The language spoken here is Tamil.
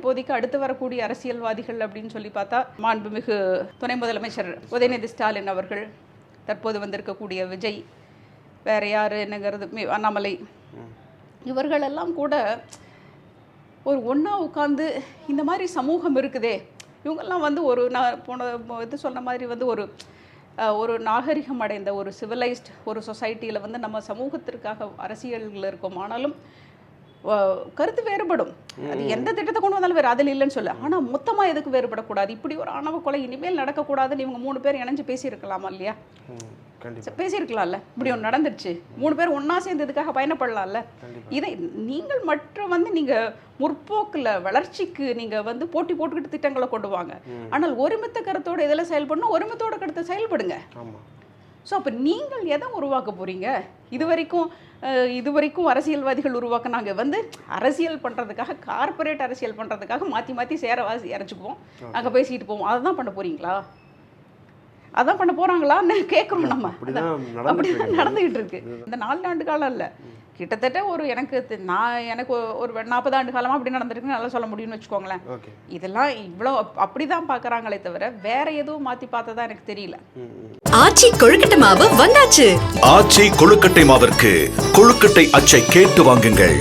இப்போதைக்கு அடுத்து வரக்கூடிய அரசியல்வாதிகள் அப்படின்னு சொல்லி பார்த்தா மாண்புமிகு துணை முதலமைச்சர் உதயநிதி ஸ்டாலின் அவர்கள், தற்போது வந்திருக்கக்கூடிய விஜய், வேற யார் என்னங்கிறது அண்ணாமலை, இவர்களெல்லாம் கூட ஒரு ஒன்றா உட்காந்து இந்த மாதிரி சமூகம் இருக்குதே, இவங்கெல்லாம் வந்து ஒரு நான் போன இது சொன்ன மாதிரி வந்து ஒரு நாகரிகம் அடைந்த ஒரு சிவிலைஸ்ட் ஒரு சொசைட்டியில் வந்து நம்ம சமூகத்திற்காக அரசியலில் இருக்கோம். ஆனாலும் கருத்து வேறுபடும். அது எந்த திட்டத்தை கொண்டு வந்தாலும் வேறு அதில் இல்லைன்னு சொல்ல. ஆனால் மொத்தமாக எதுக்கு வேறுபடக்கூடாது? இப்படி ஒரு ஆணவ கொலை இனிமேல் நடக்கக்கூடாதுன்னு இவங்க 3 பேர் இணைஞ்சு பேசியிருக்கலாமா இல்லையா? பேசியிருக்கலாம்ல. இப்படி ஒன்று நடந்துருச்சு, 3 பேர் ஒன்றா சேர்ந்து இதுக்காக பயணப்படலாம்ல. இதை நீங்கள் வந்து நீங்கள் முற்போக்கில் வளர்ச்சிக்கு நீங்கள் வந்து போட்டி போட்டுக்கிட்டு திட்டங்களை கொண்டு வாங்க. ஆனால் ஒருமித்த கருத்தோடு எதில் செயல்படணும், ஒருமித்தோட கருத்தை செயல்படுங்க. ஸோ அப்போ நீங்கள் எதை உருவாக்க போகிறீங்க? இதுவரைக்கும் அரசியல்வாதிகள் உருவாக்குனாங்க வந்து அரசியல் பண்ணுறதுக்காக, கார்பரேட் அரசியல் பண்ணுறதுக்காக மாற்றி சேரவாசி இறச்சிக்குவோம், நாங்கள் பேசிட்டு போவோம். அதை தான் பண்ண போகிறீங்களா? அதான் பண்ண போகிறாங்களான்னு கேட்குறோம். நம்ம அப்படிதான் நடந்துக்கிட்டு இருக்கு. இந்த 4 ஆண்டு காலம் இல்லை, கிட்டத்தட்ட எனக்கு ஒரு 40 ஆண்டு காலமாக அப்படி நடந்துருக்குன்னு நல்லா சொல்ல முடியும்னு வச்சுக்கோங்களேன். இதெல்லாம் இவ்வளோ அப்படி தான் பார்க்குறாங்களே தவிர வேற எதுவும் மாற்றி பார்த்ததா எனக்கு தெரியல. ஆச்சி கொழுக்கட்டை மாவு வந்தாச்சு. ஆச்சி கொழுக்கட்டை மாவிற்கு கொழுக்கட்டை அச்சை கேட்டு வாங்குங்கள்.